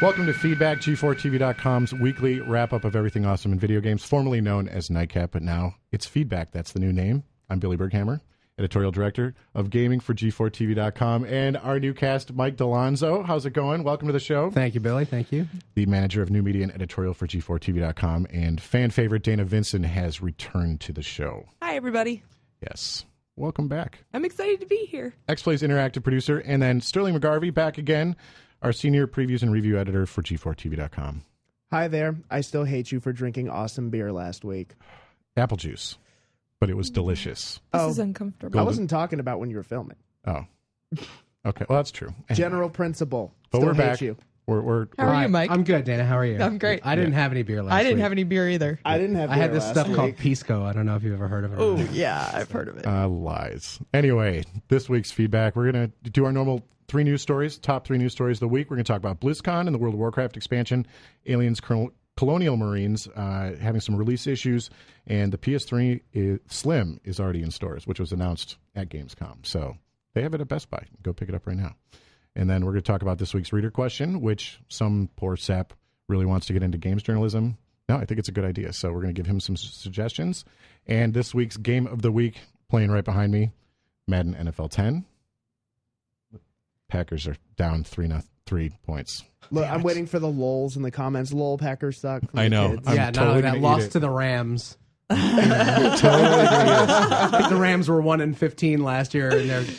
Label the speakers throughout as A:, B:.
A: Welcome to Feedback, G4TV.com's weekly wrap-up of everything awesome in video games, formerly known as Nightcap, but now it's Feedback. That's the new name. I'm Billy Berghammer, editorial director of gaming for G4TV.com, and our new cast, Mike Delonzo. How's it going? Welcome to the show.
B: Thank you, Billy. Thank you.
A: The manager of new media and editorial for G4TV.com, and fan favorite Dana Vincent has returned to the show.
C: Hi, everybody.
A: Yes. Welcome back.
C: I'm excited to be here.
A: X-Play's interactive producer, and then Sterling McGarvey back again, our senior previews and review editor for G4TV.com.
D: Hi there. I still hate you for drinking awesome beer last week.
A: Apple juice. But it was delicious.
C: This is uncomfortable.
D: I wasn't talking about when you were filming.
A: Oh. Okay. Well, that's true.
D: General principle.
A: But
D: Still
A: we're
D: hate
A: back.
D: you.
A: We're
C: How are you, Mike?
B: I'm good, Dana. How are you?
C: I'm great.
B: I didn't have any beer last week.
C: I didn't have any beer either.
D: I didn't have beer
B: I had this
D: last
B: stuff
D: week.
B: called Pisco. I don't know if you've ever heard of it.
C: Oh, yeah, I've heard of it.
A: lies. Anyway, this week's feedback, we're going to do our normal top three news stories of the week. We're going to talk about BlizzCon and the World of Warcraft expansion, Aliens Colonial Marines having some release issues, and the PS3 Slim is already in stores, which was announced at Gamescom. So they have it at Best Buy. Go pick it up right now. And then we're going to talk about this week's reader question, which some poor sap really wants to get into games journalism. No, I think it's a good idea. So we're going to give him some suggestions. And this week's game of the week, playing right behind me, Madden NFL 10. Packers are down 3 points.
D: Look, I'm waiting for the lols in the comments. Lol, Packers suck.
A: I know.
D: Kids.
A: I'm
B: yeah,
A: totally
B: not only that,
A: gonna eat
B: lost
A: it.
B: to the Rams.
A: Totally gonna eat it.
B: The Rams were 1-15 last year, and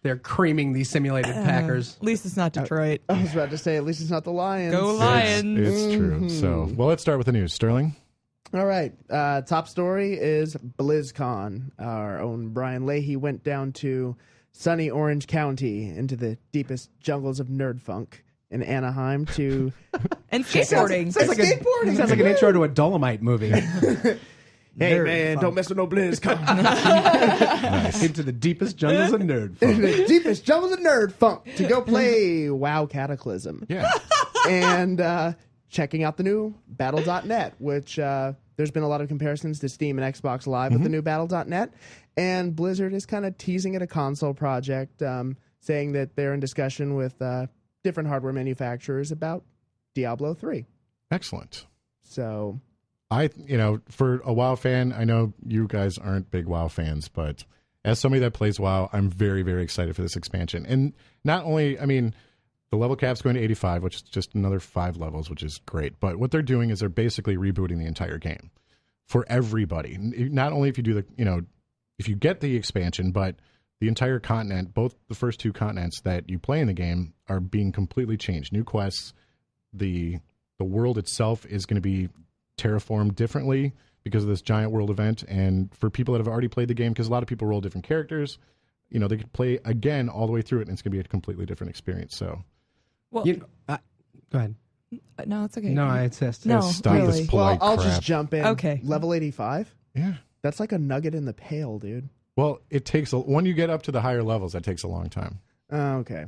B: they're creaming these simulated Packers.
C: At least it's not Detroit.
D: I was about to say, at least it's not the Lions.
C: Go Lions.
A: It's true. So, well, let's start with the news. Sterling?
D: All right. Top story is BlizzCon. Our own Brian Leahy went down to sunny Orange County into the deepest jungles of nerd funk in Anaheim to
C: And skateboarding.
B: Sounds like an intro to a Dolomite movie.
D: Hey,
C: Nerd
D: man,
C: funk.
D: don't mess with no BlizzCon.
A: Nice.
B: Into the deepest jungles of nerd
D: In
B: funk.
D: the deepest jungles of nerd funk to go play WoW Cataclysm.
A: Yeah.
D: And checking out the new Battle.net, which there's been a lot of comparisons to Steam and Xbox Live with the new Battle.net. And Blizzard is kind of teasing at a console project, saying that they're in discussion with different hardware manufacturers about Diablo 3.
A: Excellent.
D: So
A: For a WoW fan, I know you guys aren't big WoW fans, but as somebody that plays WoW, I'm very, very excited for this expansion. And not only, the level cap's going to 85, which is just another 5 levels, which is great. But what they're doing is they're basically rebooting the entire game for everybody. Not only if you do if you get the expansion, but the entire continent, both the first 2 continents that you play in the game are being completely changed. New quests, the world itself is going to be terraformed differently because of this giant world event. And for people that have already played the game, because a lot of people roll different characters, they could play again all the way through it, and it's going to be a completely different experience. So,
C: Well,
B: Go ahead.
C: no, it's okay.
B: No, I insist.
C: No.
A: stop
C: really?
A: this polite
D: I'll
A: crap.
D: just jump in.
C: Okay.
D: Level 85?
A: Yeah.
D: That's like a nugget in the pail, dude.
A: Well, it takes when you get up to the higher levels, that takes a long time.
D: Okay.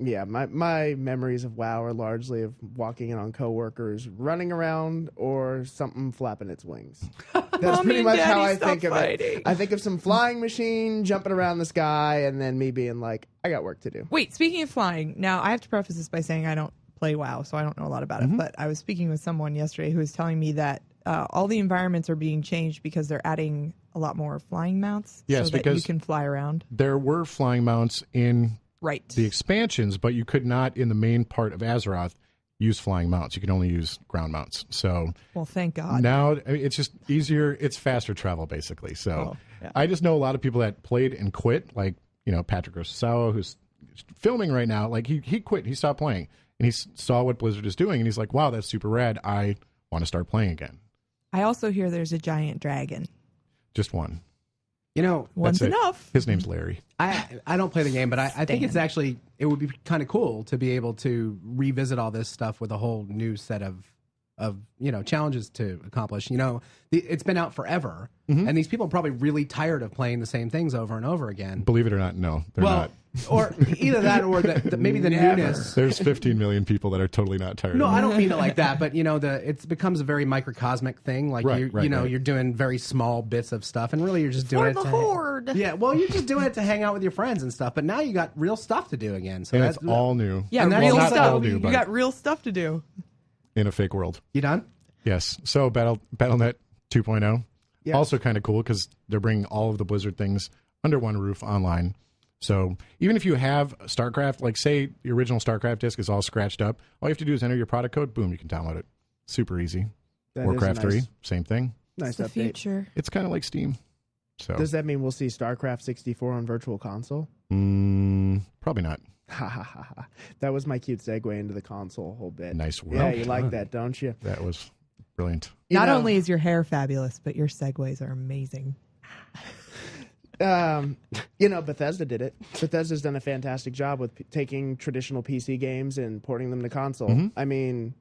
D: Yeah, my memories of WoW are largely of walking in on coworkers, running around, or something flapping its wings. That's
C: Mommy
D: pretty
C: and
D: much how
C: Daddy,
D: I
C: stop
D: think of
C: fighting.
D: it. I think of some flying machine jumping around the sky, and then me being like, I got work to do.
C: Wait, speaking of flying, now I have to preface this by saying I don't play WoW, so I don't know a lot about it. But I was speaking with someone yesterday who was telling me that all the environments are being changed because they're adding a lot more flying mounts.
A: Yes,
C: so that
A: because
C: you can fly around.
A: There were flying mounts in
C: Right.
A: the expansions, but you could not, in the main part of Azeroth, use flying mounts. You could only use ground mounts. So
C: Well, thank God.
A: now it's just easier. It's faster travel, basically. So
C: Oh, yeah.
A: I just know a lot of people that played and quit, like, Patrick Rosawa, who's filming right now. Like, he quit. He stopped playing. And he saw what Blizzard is doing, and he's like, wow, that's super rad. I want to start playing again.
C: I also hear there's a giant dragon.
A: Just one.
C: One's
A: That's it.
C: enough.
A: His name's Larry.
B: I don't play the game, but I think it's actually, it would be kind of cool to be able to revisit all this stuff with a whole new set of challenges to accomplish. It's been out forever, and these people are probably really tired of playing the same things over and over again.
A: Believe it or not, no, they're not.
B: Or either that or maybe the newness.
A: There's 15 million people that are totally not tired.
B: No,
A: of it.
B: I don't mean it like that, but it becomes a very microcosmic thing. Like you're doing very small bits of stuff, and really you're just doing
C: For
B: it
C: the
B: to
C: horde.
B: Yeah, well, you're just doing it to hang out with your friends and stuff. But now you got real stuff to do again. So
A: And it's all new.
C: Yeah,
B: And that's
C: real
B: not
C: stuff.
A: all new,
C: You
A: but-
C: got real stuff to do.
A: in a fake world.
B: You done?
A: Yes. So BattleNet 2.0,
D: Yes.
A: also kind of cool because they're bringing all of the Blizzard things under one roof online. So even if you have StarCraft, like say the original StarCraft disc is all scratched up, all you have to do is enter your product code. Boom, you can download it. Super easy.
D: That is
A: Warcraft
D: a nice-
A: 3, same thing.
D: Nice
C: It's the
D: update.
C: future.
A: It's kind of like Steam. So
D: Does that mean we'll see StarCraft 64 on Virtual Console?
A: probably not.
D: Ha ha ha ha. That was my cute segue into the console a whole bit.
A: Nice work.
D: Yeah, you like that, don't you?
A: That was brilliant.
C: Not only is your hair fabulous, but your segues are amazing.
D: Bethesda did it. Bethesda's done a fantastic job with taking traditional PC games and porting them to console. I mean,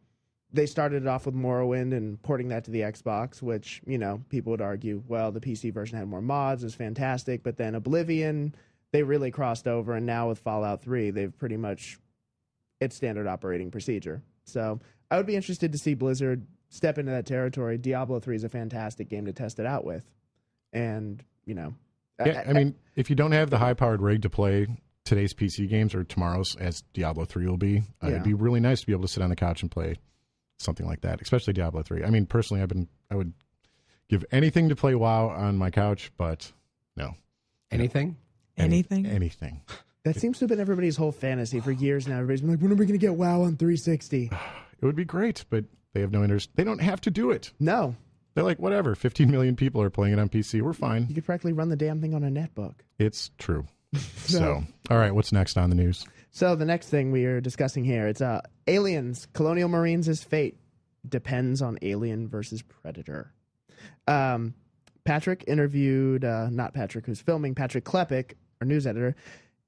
D: they started it off with Morrowind and porting that to the Xbox, which, people would argue, well, the PC version had more mods, it was fantastic, but then Oblivion, they really crossed over, and now with Fallout 3, they've pretty much, it's standard operating procedure. So I would be interested to see Blizzard step into that territory. Diablo 3 is a fantastic game to test it out with. And,
A: Yeah, I mean, if you don't have the high-powered rig to play today's PC games or tomorrow's, as Diablo 3 will be, it'd be really nice to be able to sit on the couch and play something like that, especially Diablo 3. I mean, personally, I would give anything to play WoW on my couch, but no.
B: Anything?
A: Anything.
D: That seems to have been everybody's whole fantasy for years now. Everybody's been like, when are we going to get WoW on 360?
A: It would be great, but they have no interest. They don't have to do it.
D: No.
A: They're like, whatever, 15 million people are playing it on PC. We're fine.
D: You could practically run the damn thing on a netbook.
A: It's true. So, all right, what's next on the news?
D: So the next thing we are discussing here, it's Aliens, Colonial Marines' fate depends on Alien versus Predator. Patrick interviewed, not Patrick who's filming, Patrick Klepek, our news editor,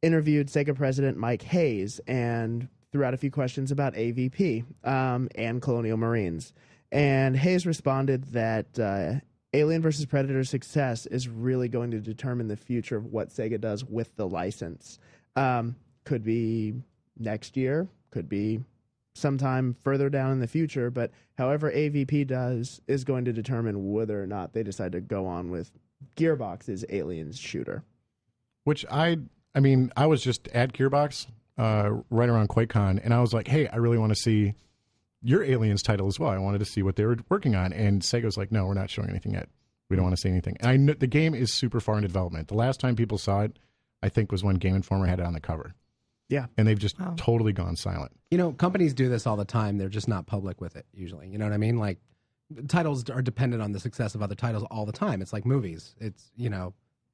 D: interviewed Sega president Mike Hayes and threw out a few questions about AVP and Colonial Marines. And Hayes responded that Alien vs. Predator's success is really going to determine the future of what Sega does with the license. Could be next year, could be sometime further down in the future, but however AVP does is going to determine whether or not they decide to go on with Gearbox's Aliens shooter.
A: Which I was just at Gearbox right around QuakeCon, and I was like, hey, I really want to see your Aliens title as well. I wanted to see what they were working on, and Sega was like, no, we're not showing anything yet. We don't want to see anything. And I know the game is super far into development. The last time people saw it, I think, was when Game Informer had it on the cover.
D: Yeah.
A: And they've just totally gone silent.
B: Companies do this all the time. They're just not public with it, usually. You know what I mean? Like, titles are dependent on the success of other titles all the time. It's like movies. It's,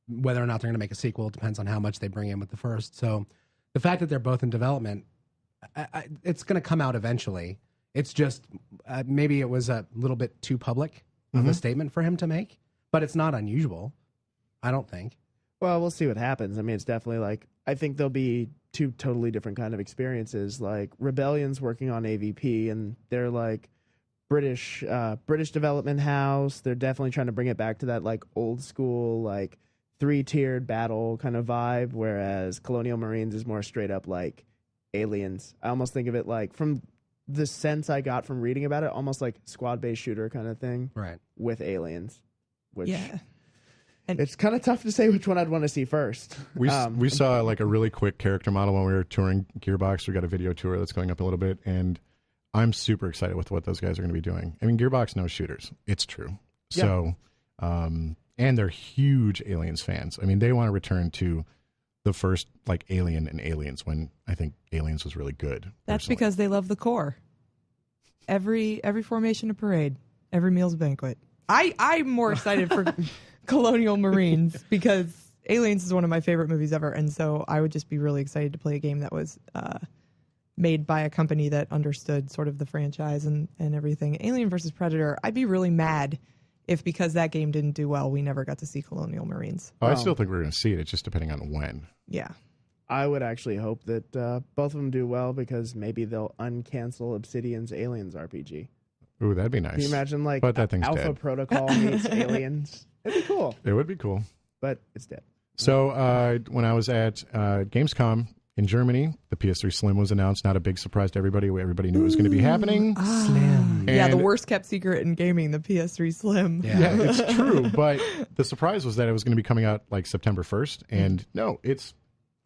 B: whether or not they're going to make a sequel depends on how much they bring in with the first. So the fact that they're both in development, it's going to come out eventually. It's just maybe it was a little bit too public of a statement for him to make, but it's not unusual, I don't think.
D: Well, we'll see what happens. I mean, it's definitely like, I think there'll be two totally different kind of experiences. Like Rebellion's working on AVP, and they're like British development house. They're definitely trying to bring it back to that like old school, like 3-tiered battle kind of vibe, whereas Colonial Marines is more straight up like Aliens. I almost think of it like, from the sense I got from reading about it, almost like squad-based shooter kind of thing,
B: right?
D: With aliens, which
C: And
D: it's kind of tough to say which one I'd want to see first.
A: We saw like a really quick character model when we were touring Gearbox. We got a video tour that's going up in a little bit, and I'm super excited with what those guys are going to be doing. I mean, Gearbox knows shooters. It's true.
D: Yeah.
A: So, and they're huge Aliens fans. I mean, they want to return to the first like Alien and Aliens, when I think Aliens was really good.
C: That's
A: personally.
C: because they love the core. Every formation a parade, every meal's a banquet. I'm more excited for Colonial Marines because Aliens is one of my favorite movies ever, and so I would just be really excited to play a game that was made by a company that understood sort of the franchise and everything. Alien versus Predator, I'd be really mad if, because that game didn't do well, we never got to see Colonial Marines.
A: I still think we're going to see it. It's just depending on when.
C: Yeah.
D: I would actually hope that both of them do well, because maybe they'll uncancel Obsidian's Aliens RPG.
A: Ooh, that'd be nice.
D: Can you imagine like
A: But that thing's
D: Alpha
A: dead.
D: Protocol meets Aliens? It'd be cool,
A: It would be cool.
D: but it's dead.
A: So when I was at Gamescom in Germany, the PS3 Slim was announced. Not a big surprise to everybody. Everybody knew it was going to be happening.
B: Slim.
C: Yeah, the
A: And-
C: worst kept secret in gaming, the PS3 Slim.
A: Yeah, it's true. But the surprise was that it was going to be coming out like September 1st. And no, it's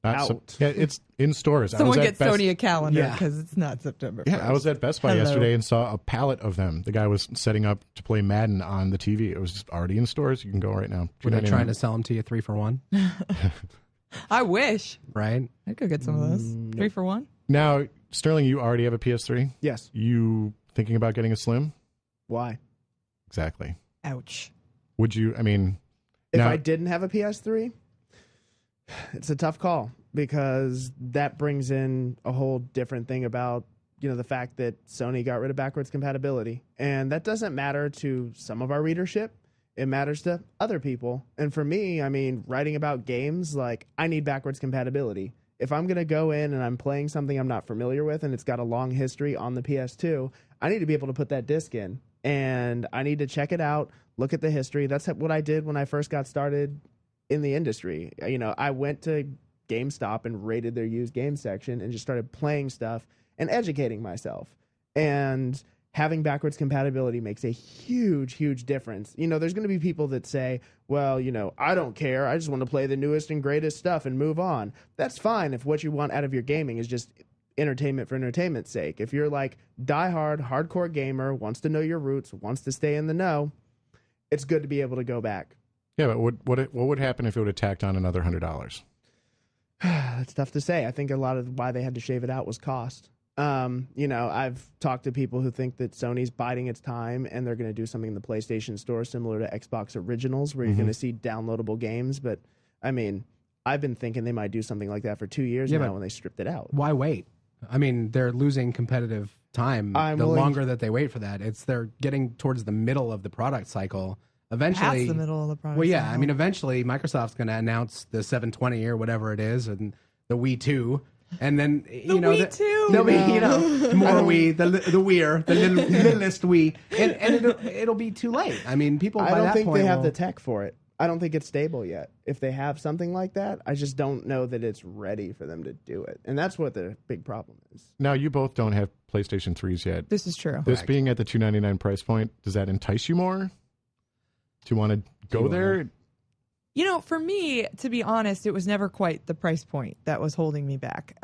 A: not.
D: Out.
A: Yeah, it's in stores.
C: Someone
A: I was
C: get
A: at Best,
C: Sony a calendar
B: Yeah.
C: because it's not September 1st.
A: Yeah, I was at Best Buy
C: Hello.
A: yesterday and saw a pallet of them. The guy was setting up to play Madden on the TV. It was just already in stores. You can go right now.
B: Were they
A: $2.99.
B: trying to sell them to you 3 for 1?
C: I wish.
B: Right?
C: I could get some of those. 3 for 1.
A: Now, Sterling, you already have a PS3.
D: Yes.
A: You thinking about getting a Slim?
D: Why?
A: Exactly.
C: Ouch.
A: Would you? I mean,
D: If
A: now,
D: I didn't have a PS3, it's a tough call because that brings in a whole different thing about, the fact that Sony got rid of backwards compatibility. And that doesn't matter to some of our readership. It matters to other people. And for me, I mean, writing about games, like, I need backwards compatibility. If I'm going to go in and I'm playing something I'm not familiar with and it's got a long history on the PS2, I need to be able to put that disc in. And I need to check it out, look at the history. That's what I did when I first got started in the industry. I went to GameStop and raided their used game section and just started playing stuff and educating myself. And having backwards compatibility makes a huge, huge difference. There's going to be people that say, well, I don't care. I just want to play the newest and greatest stuff and move on. That's fine if what you want out of your gaming is just entertainment for entertainment's sake. If you're like diehard, hardcore gamer, wants to know your roots, wants to stay in the know, it's good to be able to go back.
A: yeah, but what would happen if it would have tacked on another $100?
D: It's tough to say. I think a lot of why they had to shave it out was cost. I've talked to people who think that Sony's biding its time and they're going to do something in the PlayStation Store similar to Xbox Originals where you're going to see downloadable games. But, I mean, I've been thinking they might do something like that for 2 years now when they stripped it out.
B: Why wait? I mean, they're losing competitive time the longer that they wait for that. They're getting towards the middle of the product cycle. Eventually,
C: Past the middle of the product.
B: well, yeah.
C: cycle.
B: I mean, eventually, Microsoft's going to announce the 720 or whatever it is, and the Wii 2, and then
C: Wii 2.
B: there'll be more Wii, the Wii'er, the littlest Wii, and it'll be too late. I mean, people.
D: I
B: by
D: don't
B: that
D: think
B: point
D: they have
B: will-
D: the tech for it. I don't think it's stable yet. If they have something like that, I just don't know that it's ready for them to do it. And that's what the big problem is.
A: Now, you both don't have PlayStation 3s yet.
C: This is true.
A: This being at the $299 price point, does that entice you more to want to go there?
C: For me, to be honest, it was never quite the price point that was holding me back.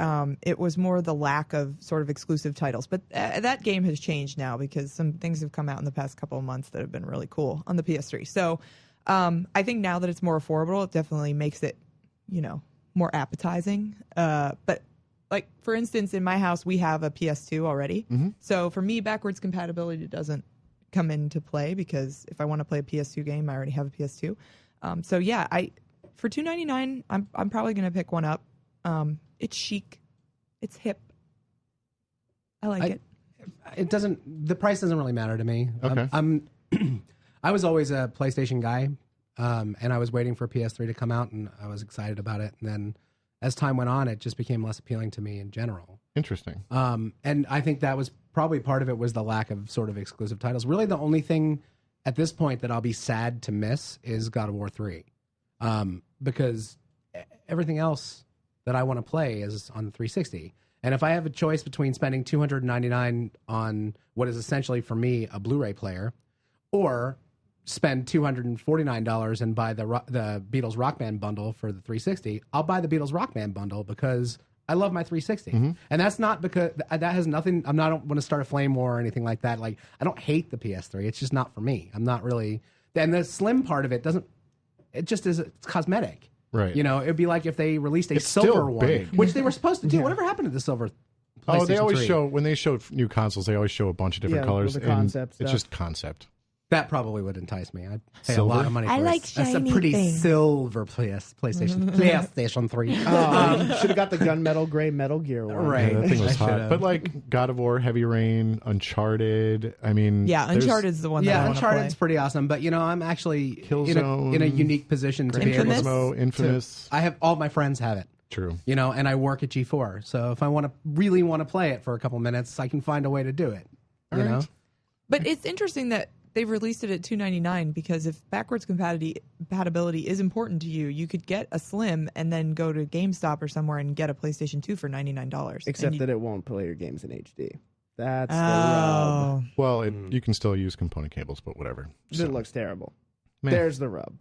C: It was more the lack of sort of exclusive titles. But that game has changed now because some things have come out in the past couple of months that have been really cool on the PS3. So I think now that it's more affordable, it definitely makes it, more appetizing. But like, for instance, in my house, we have a PS2 already.
A: Mm-hmm.
C: So for me, backwards compatibility doesn't come into play because if I want to play a PS2 game, I already have a PS2. So yeah, for $299, I'm probably gonna pick one up. It's chic, it's hip. I like it.
B: It doesn't. The price doesn't really matter to me.
A: Okay.
B: I was always a PlayStation guy, and I was waiting for PS3 to come out, and I was excited about it. And then, as time went on, it just became less appealing to me in general.
A: Interesting.
B: And I think that was probably part of it was the lack of sort of exclusive titles. Really, the only thing at this point that I'll be sad to miss is God of War 3, because everything else that I want to play is on the 360. And if I have a choice between spending $299 on what is essentially for me a Blu-ray player, or spend $249 and buy the Beatles Rock Band bundle for the 360, I'll buy the Beatles Rock Band bundle because I love my 360. And that's not because that has nothing. I don't want to start a flame war or anything like that. Like, I don't hate the PS3. It's just not for me. I'm not really. And the slim part of it doesn't. It just is. It's cosmetic.
A: Right.
B: It'd be like if they released a
A: It's
B: silver
A: still
B: one,
A: big.
B: which they were supposed to do. Whatever happened to the silver?
A: Oh, they
B: PlayStation
A: always
B: 3?
A: show, when they show new consoles, they always show a bunch of different
D: Yeah,
A: colors.
D: with the
A: and
D: concept
A: it's
D: stuff.
A: just concept.
B: That probably would entice me. I'd pay
A: Silver?
B: a lot of money for
C: I
B: it.
C: like
B: That's a
C: shiny
B: pretty
C: things.
B: silver PlayStation 3.
D: Should have got the gunmetal gray Metal Gear one.
B: Right.
A: Yeah, that thing was
B: I
A: hot.
B: should've.
A: But like God of War, Heavy Rain, Uncharted. I mean,
C: Yeah,
A: there's-
C: Uncharted's the one that I
B: Yeah,
C: want to
B: Uncharted's
C: play.
B: pretty awesome, but I'm actually
A: Killzone,
B: in a unique position to be able
C: Infamous?
B: to.
A: Turismo, Infamous.
B: I have all my friends have it,
A: True.
B: and I work at G4, so if I really want to play it for a couple minutes, I can find a way to do it.
A: All
B: You
A: right.
B: know,
C: But it's interesting that they've released it at $299 because if backwards compatibility is important to you, you could get a Slim and then go to GameStop or somewhere and get a PlayStation 2 for $99.
D: Except that it won't play your games in HD. That's the rub.
A: Well, you can still use component cables, but whatever.
D: It looks terrible.
A: Man.
D: There's the rub.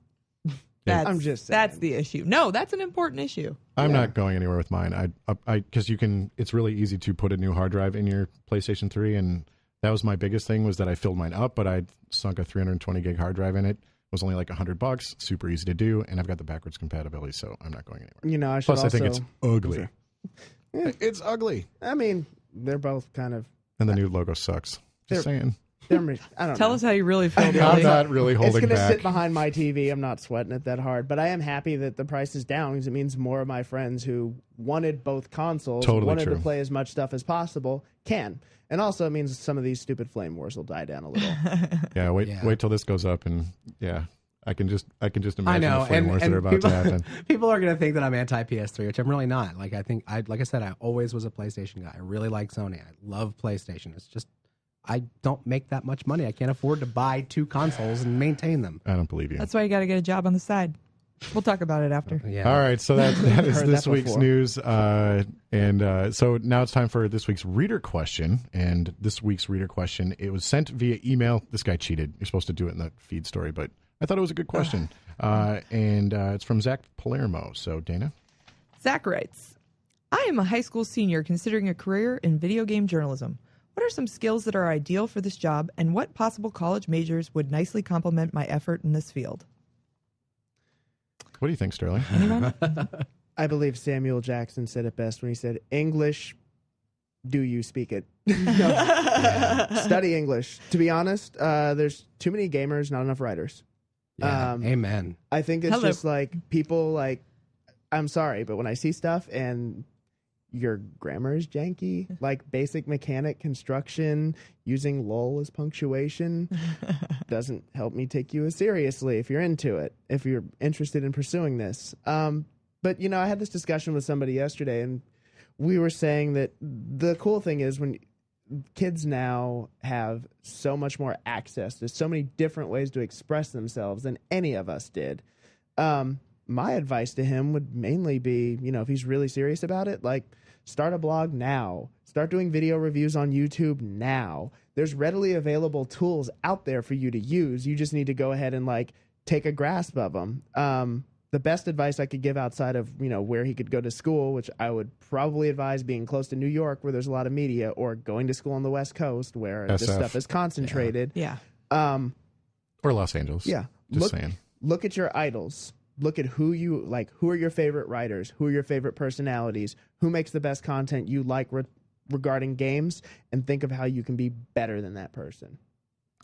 D: I'm just saying.
C: That's the issue. No, that's an important issue.
A: I'm not going anywhere with mine. Because you can. It's really easy to put a new hard drive in your PlayStation 3, and that was my biggest thing, was that I filled mine up, but I sunk a 320 gig hard drive in it. It was only like $100, super easy to do, and I've got the backwards compatibility, so I'm not going anywhere.
D: You know, I should
A: Plus, I think it's ugly.
D: Yeah.
A: It's ugly.
D: I mean, they're both kind of.
A: And the new logo sucks. Just saying.
D: I don't
C: Tell
D: know.
C: us how you really feel.
A: I'm not really
D: It's
A: holding
D: going to
A: back.
D: sit behind my TV. I'm not sweating it that hard, but I am happy that the price is down because it means more of my friends who wanted both consoles, wanted to play as much stuff as possible, can. And also it means some of these stupid flame wars will die down a little.
A: Yeah, wait till this goes up, and I can just imagine
B: know,
A: the flame wars that are about
B: people,
A: to happen.
B: People are going to think that I'm anti PS3, which I'm really not. Like I said, I always was a PlayStation guy. I really like Sony. I love PlayStation. It's just I don't make that much money. I can't afford to buy 2 consoles and maintain them.
A: I don't believe you.
C: That's why you got to get a job on the side. We'll talk about it after.
B: Yeah.
A: All right, so that is
D: Heard
A: this
D: that
A: week's
D: before.
A: news. So now it's time for this week's reader question. And this week's reader question, it was sent via email. This guy cheated. You're supposed to do it in the feed story, but I thought it was a good question. It's from Zach Palermo. So, Dana?
C: Zach writes, I am a high school senior considering a career in video game journalism. What are some skills that are ideal for this job, and what possible college majors would nicely complement my effort in this field?
A: What do you think, Sterling?
C: Anyone?
D: I believe Samuel Jackson said it best when he said, English, do you speak it? Study English. To be honest, there's too many gamers, not enough writers.
B: Yeah. Amen.
D: I think it's just like people like, I'm sorry, but when I see stuff and your grammar is janky, like basic mechanic construction, using lol as punctuation doesn't help me take you as seriously if you're into it, if you're interested in pursuing this. But, you know, I had this discussion with somebody yesterday, and we were saying that the cool thing is when kids now have so much more access to so many different ways to express themselves than any of us did. My advice to him would mainly be, you know, if he's really serious about it, like start a blog now, start doing video reviews on YouTube now. There's readily available tools out there for you to use. You just need to go ahead and like take a grasp of them. The best advice I could give outside of, you know, where he could go to school, which I would probably advise being close to New York where there's a lot of media, or going to school on the West Coast where this stuff is concentrated.
C: Yeah.
A: Or Los Angeles.
D: Yeah.
A: Just saying.
D: Look at your idols. Look at who you like. Who are your favorite writers? Who are your favorite personalities? Who makes the best content you like regarding games? And think of how you can be better than that person.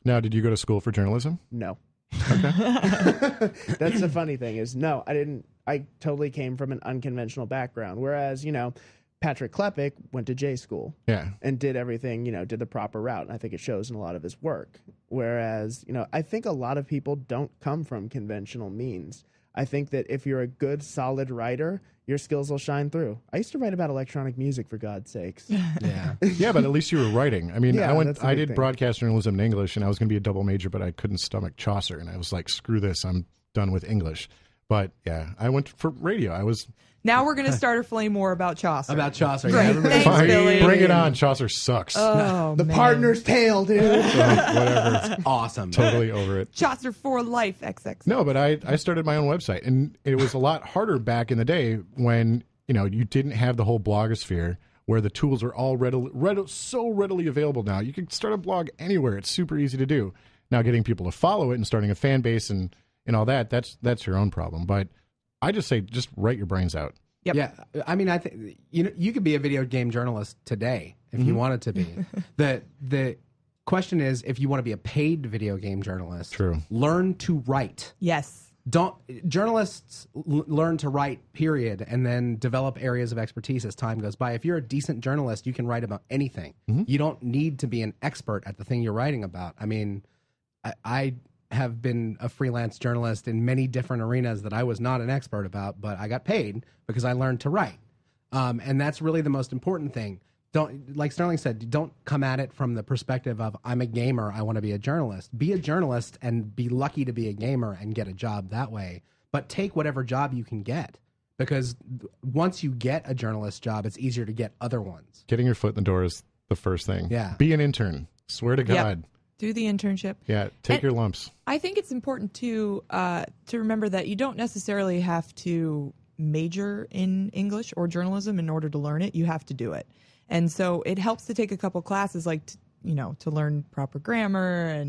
A: Now, did you go to school for journalism?
D: No. That's the funny thing is, no, I didn't. I totally came from an unconventional background. Whereas, you know, Patrick Klepek went to J school.
A: Yeah.
D: And did everything, you know, did the proper route. And I think it shows in a lot of his work. Whereas, you know, I think a lot of people don't come from conventional means. I think that if you're a good, solid writer, your skills will shine through. I used to write about electronic music, for God's sakes.
B: Yeah.
A: Yeah, but at least you were writing. I mean,
D: Yeah, that's the
A: I
D: big
A: did
D: thing.
A: broadcast journalism in English, and I was going to be a double major, but I couldn't stomach Chaucer, and I was like, screw this, I'm done with English. But yeah, I went for radio. I was
C: Now we're going to start a flame war about Chaucer.
B: About Chaucer.
C: Great.
B: Yeah, everybody-
C: Thanks,
A: fine.
C: Billy.
A: Bring it on. Chaucer sucks.
C: Oh,
D: The
C: man.
D: partner's tale, dude.
A: So, whatever.
B: awesome.
A: Totally over it.
C: Chaucer for life, XX.
A: No, but I started my own website, and it was a lot harder back in the day when, you know, you didn't have the whole blogosphere where the tools are all so readily available now. You can start a blog anywhere. It's super easy to do. Now, getting people to follow it and starting a fan base and all that, that's your own problem. But I just say, just write your brains out.
C: Yep.
B: Yeah, I mean, I think you could be a video game journalist today if you wanted to be. The question is, if you want to be a paid video game journalist,
A: True.
B: learn to write.
C: Yes.
B: Journalists learn to write, period, and then develop areas of expertise as time goes by. If you're a decent journalist, you can write about anything. You don't need to be an expert at the thing you're writing about. I mean, I have been a freelance journalist in many different arenas that I was not an expert about, but I got paid because I learned to write. And that's really the most important thing. don't, like Sterling said, don't come at it from the perspective of I'm a gamer, I want to be a journalist. Be a journalist and be lucky to be a gamer and get a job that way. But take whatever job you can get, because once you get a journalist job, it's easier to get other ones.
A: Getting your foot in the door is the first thing.
B: Yeah.
A: Be an intern. Swear to God.
C: Yep. Do the internship.
A: Yeah. Take your lumps.
C: I think it's important to remember that you don't necessarily have to major in English or journalism in order to learn it. You have to do it. And so it helps to take a couple classes, like, to learn proper grammar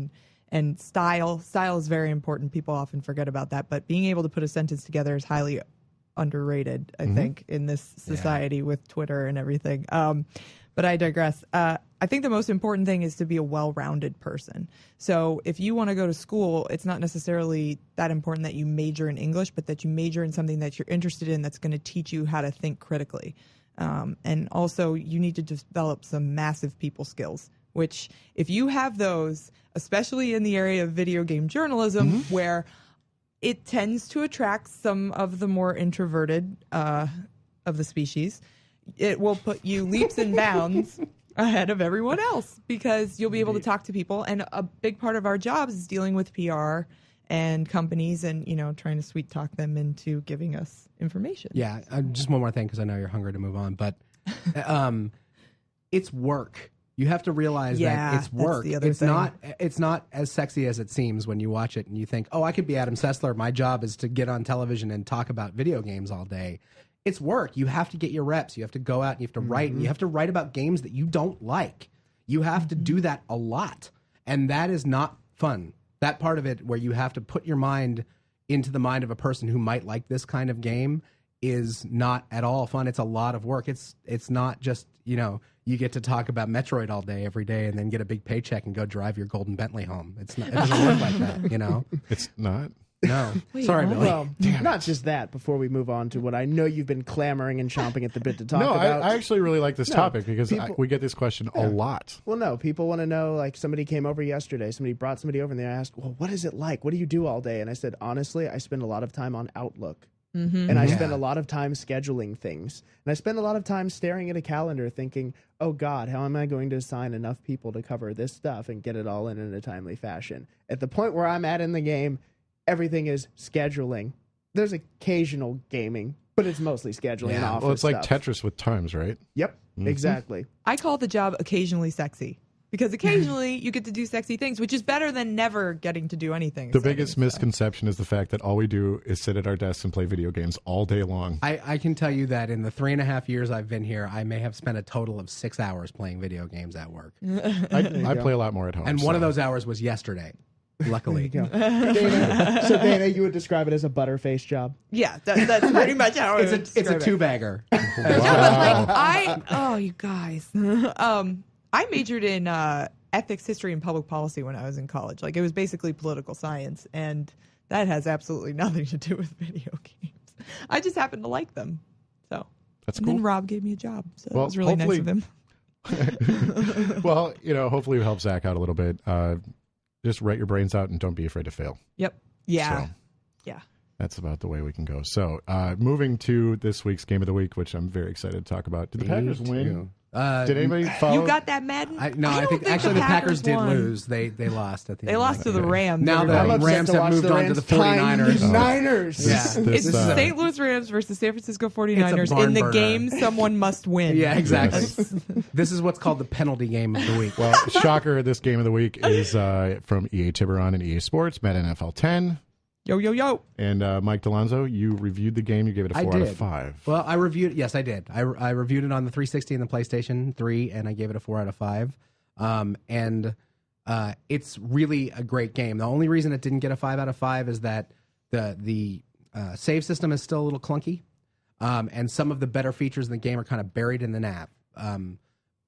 C: and style. Style is very important. People often forget about that. But being able to put a sentence together is highly underrated, I think, in this society with Twitter and everything. But I digress. I think the most important thing is to be a well-rounded person. So if you want to go to school, it's not necessarily that important that you major in English, but that you major in something that you're interested in that's going to teach you how to think critically. And also, you need to develop some massive people skills, which if you have those, especially in the area of video game journalism, where it tends to attract some of the more introverted of the species, it will put you leaps and bounds ahead of everyone else, because you'll be able to talk to people. And a big part of our jobs is dealing with PR and companies and, trying to sweet talk them into giving us information.
B: Yeah. Just one more thing, because I know you're hungry to move on, but it's work. You have to realize that it's work.
C: That's the other thing.
B: It's not as sexy as it seems when you watch it and you think, oh, I could be Adam Sessler. My job is to get on television and talk about video games all day. It's work. You have to get your reps. You have to go out and you have to write. And you have to write about games that you don't like. You have to do that a lot. And that is not fun. That part of it where you have to put your mind into the mind of a person who might like this kind of game is not at all fun. It's a lot of work. It's not just, you get to talk about Metroid all day, every day, and then get a big paycheck and go drive your golden Bentley home. It doesn't work like that,
A: It's not.
B: No.
C: Wait,
B: Sorry,
C: what?
B: Billy.
D: Well, not just that. Before we move on to what I know you've been clamoring and chomping at the bit to talk
A: No,
D: about.
A: I actually really like this topic because
D: people-
A: we get this question a lot.
D: Well, no, people want to know, like, somebody came over yesterday. Somebody brought somebody over and they asked, well, what is it like? What do you do all day? And I said, honestly, I spend a lot of time on Outlook. And I spend a lot of time scheduling things. And I spend a lot of time staring at a calendar thinking, oh, God, how am I going to assign enough people to cover this stuff and get it all in a timely fashion? At the point where I'm at in the game, everything is scheduling. There's occasional gaming, but it's mostly scheduling and office
A: Well, it's like
D: stuff.
A: Tetris with times, right?
D: Yep, exactly.
C: I call the job occasionally sexy, because occasionally you get to do sexy things, which is better than never getting to do anything.
A: The
C: exciting,
A: biggest
C: so.
A: misconception is the fact that all we do is sit at our desks and play video games all day long.
B: I can tell you that in the 3.5 years I've been here, I may have spent a total of 6 hours playing video games at work.
A: I play a lot more at home.
B: And one of
A: so.
B: those hours was yesterday, luckily.
D: So, Dana, you would describe it as a butterface job?
C: Yeah, that's pretty much how
B: It's a two-bagger.
C: Oh, you guys. I majored in ethics, history, and public policy when I was in college. Like, it was basically political science, and that has absolutely nothing to do with video games. I just happen to like them. So
A: That's
C: and
A: cool.
C: then Rob gave me a job, so
A: Well,
C: that was really nice
A: hopefully-
C: of him.
A: Well, hopefully we help Zach out a little bit. Just write your brains out and don't be afraid to fail.
C: Yep. Yeah.
A: So.
C: Yeah.
A: That's about the way we can go. So, moving to this week's game of the week, which I'm very excited to talk about. Did the Packers win? Did anybody follow?
C: You got that, Madden?
B: I
C: don't
B: think actually the Packers did
C: won.
B: lose. They lost at the
C: They
B: end.
C: lost to the Rams.
B: Now
C: everybody.
B: the
D: upset
B: Rams
D: to
B: have
D: watch
B: moved
D: the
B: on to the
D: Rams
B: 49ers.
D: tiny Niners.
B: Yeah.
C: It's
A: This,
C: the St. Louis Rams versus the San Francisco
B: It's a
C: 49ers.
B: barn
C: In the
B: burner.
C: game, someone must win.
B: Yeah, exactly. This is what's called the penalty game of the week.
A: Well, shocker, this game of the week is from EA Tiburon and EA Sports, Madden NFL 10.
C: Yo, yo, yo.
A: And Mike Delonzo, you reviewed the game. You gave it a 4 out of 5.
B: Well, I reviewed. Yes, I did. I reviewed it on the 360 and the PlayStation 3, and I gave it a 4 out of 5. It's really a great game. The only reason it didn't get a 5 out of 5 is that the save system is still a little clunky, and some of the better features in the game are kind of buried in the nav.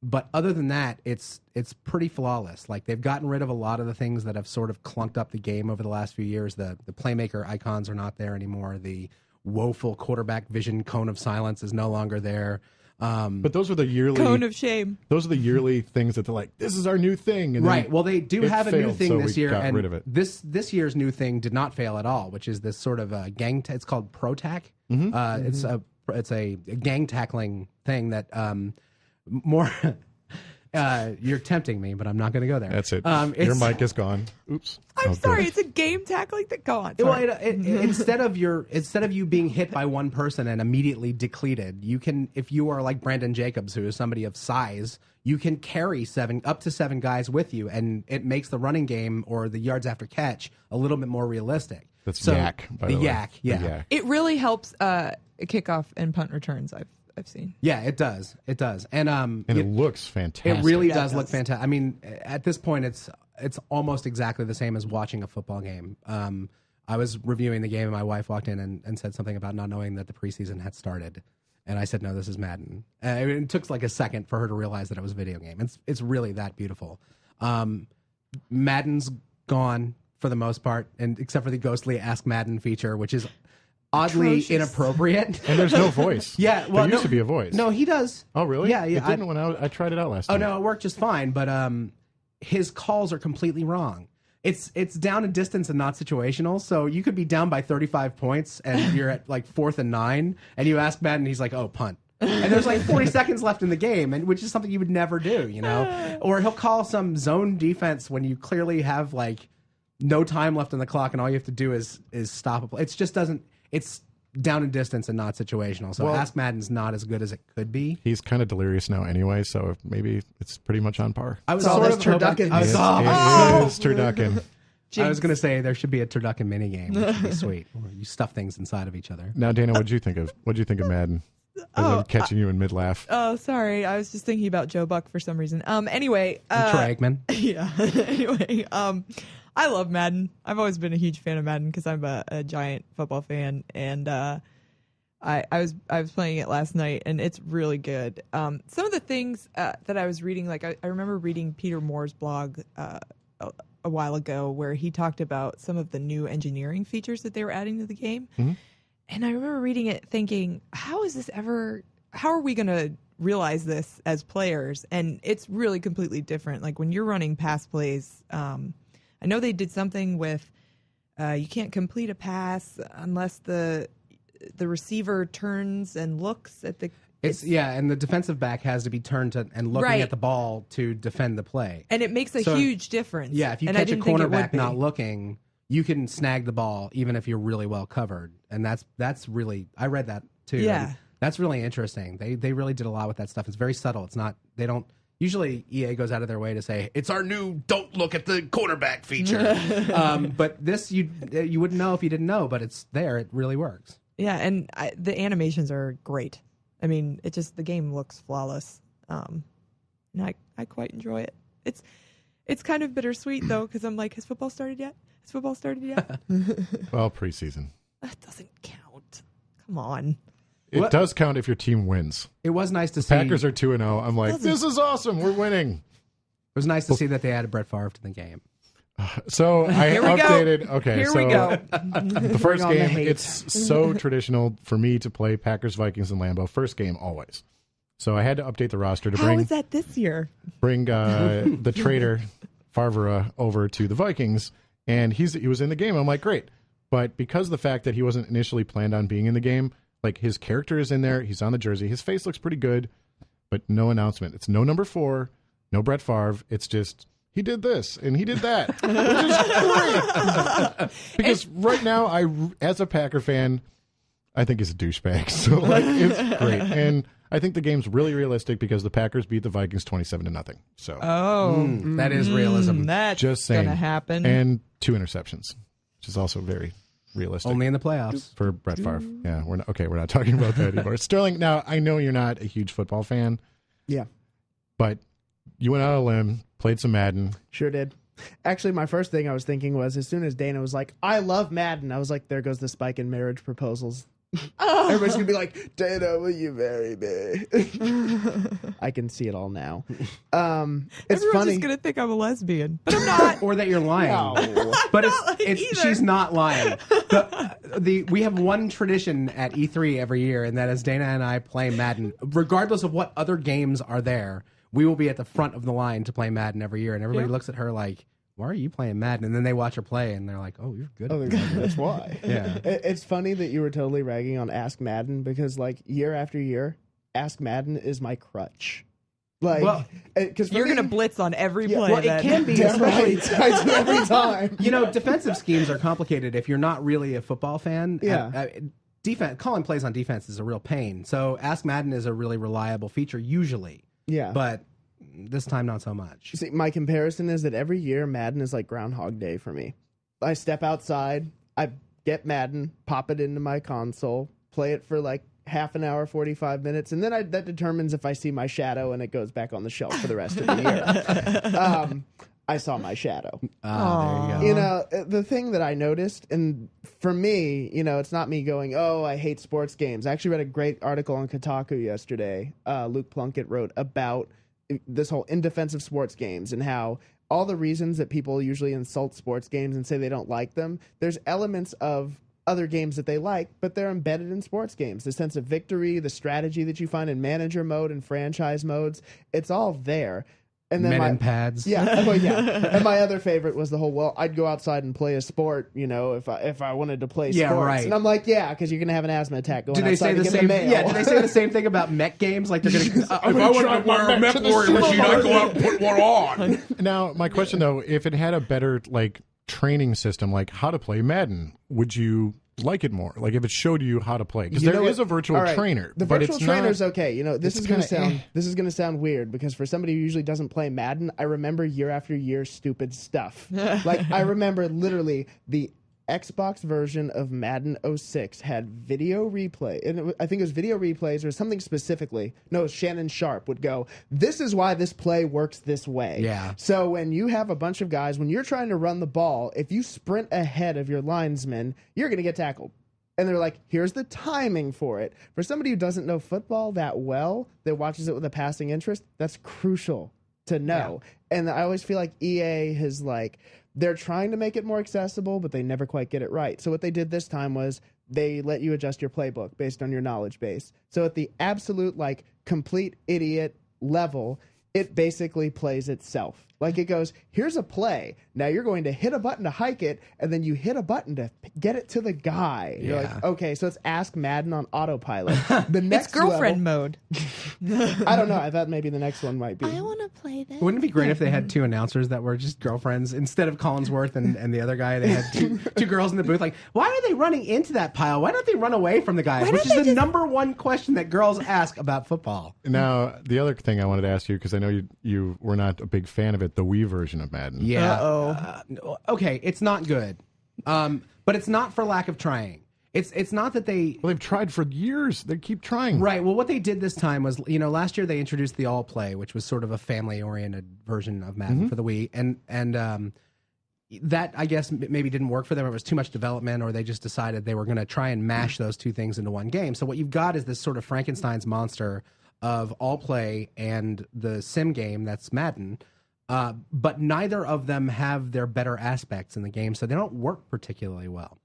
B: But other than that, it's pretty flawless. Like, they've gotten rid of a lot of the things that have sort of clunked up the game over the last few years. The playmaker icons are not there anymore. The woeful quarterback vision cone of silence is no longer there.
A: But those are the yearly
C: Cone of shame.
A: Those are the yearly things that they're like, this is our new thing. And then
B: Right. Well, they do
A: it
B: have a new
A: failed,
B: thing
A: so
B: this
A: we
B: year,
A: got
B: and
A: rid of it.
B: this year's new thing did not fail at all, which is this sort of a gang. It's called ProTac. It's a gang tackling thing that more. You're tempting me, but I'm not going to go there.
A: That's it. Your mic is gone. Oops.
C: I'm sorry. It's a game tackling that. Go on. Sorry.
B: Well, instead of you being hit by one person and immediately depleted, you can, if you are like Brandon Jacobs, who is somebody of size, you can carry up to seven guys with you, and it makes the running game or the yards after catch a little bit more realistic.
A: That's yak. By the way.
B: Yak, yeah.
A: The yak.
C: It really helps kickoff and punt returns. I've seen.
B: Yeah, it does. It does, and
A: it looks fantastic.
B: It really does look fantastic. I mean, at this point, it's almost exactly the same as watching a football game. I was reviewing the game, and my wife walked in and said something about not knowing that the preseason had started, and I said, "No, this is Madden." It took like a second for her to realize that it was a video game. It's really that beautiful. Madden's gone for the most part, and except for the ghostly Ask Madden feature, which is oddly
C: atrocious.
B: Inappropriate.
A: And there's no voice.
B: Yeah, well,
A: there used to be a voice.
B: No, he does.
A: Oh, really?
B: Yeah.
A: It didn't when I tried it out last
B: Oh
A: time.
B: no, it worked just fine. But his calls are completely wrong. It's down in distance and not situational. So you could be down by 35 points and you're at like 4th and 9, and you ask Madden, he's like, "Oh, punt." And there's like 40 seconds left in the game, and which is something you would never do, you know. Or he'll call some zone defense when you clearly have like no time left on the clock, and all you have to do is stop a play. It just doesn't. It's down in distance and not situational. So Ask Madden's not as good as it could be.
A: He's kind of delirious now anyway, so maybe it's pretty much on par.
B: I was
D: all
B: sort
D: this
B: of hoping-
D: turducken.
B: I was-
A: It is turducken.
B: I was going to say there should be a turducken mini game, which would be sweet. Where you stuff things inside of each other.
A: Now, Dana, what'd you think of Madden? As I'm catching you in mid laugh.
C: Oh, sorry. I was just thinking about Joe Buck for some reason. Anyway.
B: Troy Aikman.
C: Yeah. Anyway. I love Madden. I've always been a huge fan of Madden because I'm a giant football fan, and I was playing it last night, and it's really good. Some of the things that I was reading, like I remember reading Peter Moore's blog a while ago, where he talked about some of the new engineering features that they were adding to the game, and I remember reading it thinking, how are we going to realize this as players? And it's really completely different. Like when you're running pass plays, I know they did something with you can't complete a pass unless the receiver turns and looks at the.
B: And the defensive back has to be turned and looking at the ball to defend the play.
C: And it makes a huge difference.
B: Yeah, if you catch a cornerback not looking, you can snag the ball even if you're really well covered. And that's really, I read that too.
C: Yeah.
B: That's really interesting. They really did a lot with that stuff. It's very subtle. It's not, they don't, usually EA goes out of their way to say, it's our new don't look at the cornerback feature. But this, you wouldn't know if you didn't know, but it's there. It really works.
C: Yeah, and the animations are great. I mean, the game looks flawless. And I quite enjoy it. It's kind of bittersweet, though, because I'm like, has football started yet?
A: Well, preseason.
C: That doesn't count. Come on.
A: It does count if your team wins.
B: It was nice to see.
A: Packers are 2-0. I'm like, this is awesome. We're winning.
B: It was nice to see that they added Brett Favre to the game.
A: So I updated.
C: Go.
A: Okay,
C: Here
A: so
C: we go.
A: The first game, it's so traditional for me to play Packers Vikings in Lambeau. First game always. So I had to update the roster to
C: How is that this year?
A: bring the traitor Favre over to the Vikings, and he was in the game. I'm like, great, but because of the fact that he wasn't initially planned on being in the game, like his character is in there, he's on the jersey, his face looks pretty good, but no announcement. It's no number 4, no Brett Favre. It's just. He did this and he did that, which is great. Because right now, as a Packer fan, I think he's a douchebag. So it's great, and I think the game's really realistic because the Packers beat the Vikings 27-0. So
B: that is realism.
C: That's
A: just saying,
C: gonna happen.
A: and 2 interceptions, which is also very realistic.
B: Only in the playoffs
A: for Brett Favre. Yeah, we're not talking about that anymore. Sterling, now I know you're not a huge football fan.
D: Yeah,
A: but you went out on a limb. Played some Madden.
D: sure did. Actually, my first thing I was thinking was as soon as Dana was like, I love Madden, I was like, there goes the spike in marriage proposals. Everybody's going to be like, Dana, will you marry me? I can see it all now. It's
C: Everyone's
D: funny.
C: just gonna think I'm a lesbian, but I'm not.
B: or that you're lying.
D: No.
B: But
C: Not
B: it's
C: either.
B: she's not lying. We have one tradition at E3 every year, and that is Dana and I play Madden. Regardless of what other games are there, we will be at the front of the line to play Madden every year, and everybody looks at her like, why are you playing Madden? And then they watch her play, and they're like, oh, you're good at Madden.
D: That's why.
B: Yeah.
D: It's funny that you were totally ragging on Ask Madden because, like, year after year, Ask Madden is my crutch. Like,
B: Well,
D: because
C: You're going to blitz on every play.
B: well, it can be,
D: Damn
B: especially
D: right. I do every time.
B: you know, defensive schemes are complicated if you're not really a football fan.
D: Yeah.
B: Defense, calling plays on defense is a real pain. So Ask Madden is a really reliable feature usually.
D: Yeah.
B: But this time, not so much.
D: See, my comparison is that every year Madden is like Groundhog Day for me. I step outside, I get Madden, pop it into my console, play it for like half an hour, 45 minutes, and then that determines if I see my shadow, and it goes back on the shelf for the rest of the year. I saw my shadow.
B: There you go.
D: You know, the thing that I noticed, and for me, you know, it's not me going, oh, I hate sports games. I actually read a great article on Kotaku yesterday. Luke Plunkett wrote about this whole in defense of sports games and how all the reasons that people usually insult sports games and say they don't like them, there's elements of other games that they like, but they're embedded in sports games. The sense of victory, the strategy that you find in manager mode and franchise modes, it's all there. And then
B: Men in pads.
D: Yeah, well, yeah. And my other favorite was the whole, well, I'd go outside and play a sport, you know, if I wanted to play
B: Yeah,
D: sports.
B: right.
D: And I'm like, yeah, because you're going to have an asthma attack going
B: Do they
D: outside
B: say the
D: to get
B: same?
D: mail.
B: Yeah. Do they say the same thing about mech games? Like they're going to.
E: If I wanted to wear a mech warrior machine, I'd go out and put one on.
A: Now, my question though, if it had a better like training system, like how to play Madden, would you like it more? Like if it showed you how to play, because there is a virtual
D: All right.
A: trainer.
D: The
A: but
D: virtual
A: it's
D: trainer's
A: not,
D: okay. You know, this
A: it's
D: is going to
A: kinda
D: sound this is going to sound weird because for somebody who usually doesn't play Madden, I remember year after year stupid stuff. Like I remember literally the Xbox version of Madden 06 had video replay, and I think it was video replays or something specifically. No, Shannon Sharp would go, this is why this play works this way.
B: Yeah.
D: So when you have a bunch of guys, when you're trying to run the ball, if you sprint ahead of your linesman, you're going to get tackled. And they're like, here's the timing for it. For somebody who doesn't know football that well, that watches it with a passing interest, that's crucial to know. Yeah. And I always feel like EA has like, they're trying to make it more accessible, but they never quite get it right. So what they did this time was they let you adjust your playbook based on your knowledge base. So at the absolute like complete idiot level, it basically plays itself. Like it goes, here's a play. Now you're going to hit a button to hike it, and then you hit a button to get it to the guy. You're like, okay, so it's Ask Madden on autopilot. The next
C: It's girlfriend
D: level,
C: mode.
D: I don't know. I thought maybe the next one might be.
F: I want to play this.
B: Wouldn't it be great if they had two announcers that were just girlfriends instead of Collinsworth and the other guy? They had two girls in the booth. Like, why are they running into that pile? Why don't they run away from the guys? Which is the number one question that girls ask about football.
A: Now, the other thing I wanted to ask you, because I know you were not a big fan of it, the Wii version of Madden.
B: Yeah. Okay, it's not good, but it's not for lack of trying. It's not that they.
A: Well, they've tried for years. They keep trying.
B: Right. Well, what they did this time was, you know, last year they introduced the All Play, which was sort of a family-oriented version of Madden for the Wii, and that I guess maybe didn't work for them. It was too much development, or they just decided they were going to try and mash those two things into one game. So what you've got is this sort of Frankenstein's monster of All Play and the sim game that's Madden. But neither of them have their better aspects in the game, so they don't work particularly well.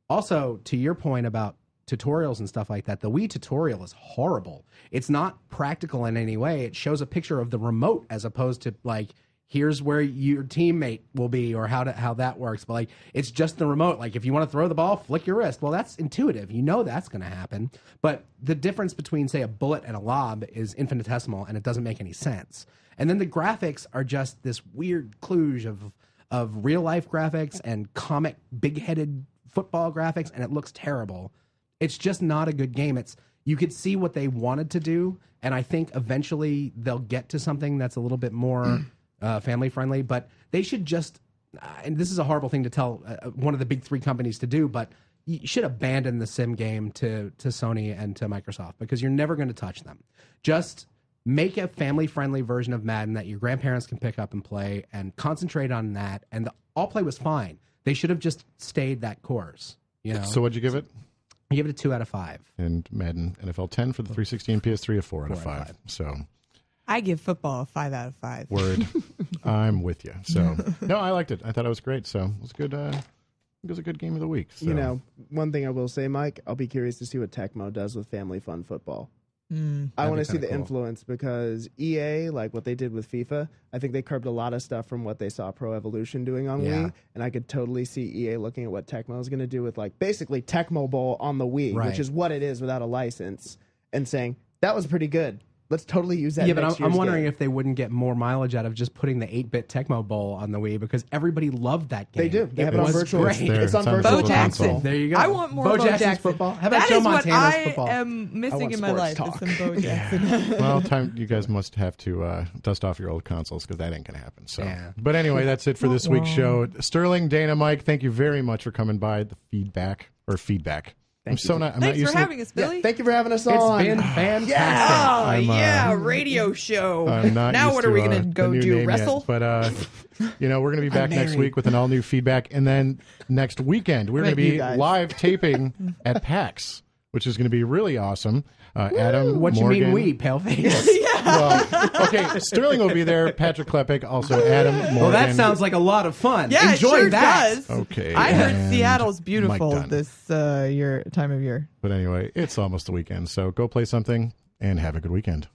B: Also, to your point about tutorials and stuff like that, the Wii tutorial is horrible. It's not practical in any way. It shows a picture of the remote as opposed to like, here's where your teammate will be or how that works. But like, it's just the remote. Like, if you want to throw the ball, flick your wrist. Well, that's intuitive. You know that's going to happen. But the difference between, say, a bullet and a lob is infinitesimal, and it doesn't make any sense. And then the graphics are just this weird kludge of real life graphics and comic big-headed football graphics, and it looks terrible. It's just not a good game. You could see what they wanted to do, and I think eventually they'll get to something that's a little bit more family friendly. But they should just, and this is a horrible thing to tell one of the big three companies to do, but you should abandon the sim game to Sony and to Microsoft, because you're never going to touch them. Just make a family-friendly version of Madden that your grandparents can pick up and play, and concentrate on that. And the All Play was fine. They should have just stayed that course. You know.
A: So what'd you give it?
B: I give it a 2 out of 5.
A: And Madden NFL 10 for the 360 and PS3, a 4 out of 5. So
C: I give football a 5 out of 5.
A: word, I'm with you. So no, I liked it. I thought it was great. So it was good. It was a good game of the week. So.
D: You know, one thing I will say, Mike, I'll be curious to see what Tecmo does with Family Fun Football. I want to see the influence, because EA, like what they did with FIFA, I think they curbed a lot of stuff from what they saw Pro Evolution doing on Wii, and I could totally see EA looking at what Tecmo is going to do with like basically Tecmo Bowl on the Wii, which is what it is without a license, and saying that was pretty good. Let's totally use that.
B: Yeah, but
D: next
B: I'm
D: year's
B: wondering
D: game.
B: if they wouldn't get more mileage out of just putting the 8-bit Tecmo Bowl on the Wii because everybody loved that game.
D: They do. They have it on
B: was
D: virtual.
B: great.
D: It's on
A: It's on
D: virtual
C: Bo
A: Virtual
C: Jackson.
A: console.
B: There you go.
C: I want more
B: Bo
C: Bo
B: Jackson's
C: Jackson.
B: football. How about
C: That
B: Joe
C: is what
B: Montana's
C: I
B: football?
C: am missing
D: want
C: in my
D: sports
C: life.
D: talk.
C: Is some Bo Jackson.
A: Well, time you guys must have to dust off your old consoles because that ain't gonna happen. So,
B: Yeah.
A: but anyway, that's it for this week's show. Sterling, Dana, Mike, thank you very much for coming by. The feedback. I'm not
C: Thanks
A: used
C: for
A: to
C: having us, Billy.
D: Thank you for having us
B: It's
D: on.
B: been fantastic.
C: Oh,
A: I'm,
C: yeah, radio show.
A: I'm not
C: Now
A: used
C: what are we
A: to,
C: going to
A: the
C: go
A: new
C: do?
A: name yet,
C: Wrestle?
A: but we're going to be back next week with an all new feedback, and then next weekend we're going to
C: Like you
A: be
C: guys.
A: live taping at PAX, which is going to be really awesome. Adam,
B: What
A: Morgan,
B: you mean we, paleface?
A: Well, okay, Sterling will be there. Patrick Klepek, also Adam, Morgan.
B: Well, that sounds like a lot of fun.
C: Yeah,
B: Enjoy
C: it sure
B: that.
C: does.
A: Okay,
C: I heard
A: and
C: Seattle's
A: Mike
C: beautiful
A: Dunn.
C: this time of year.
A: But anyway, it's almost the weekend, so go play something and have a good weekend.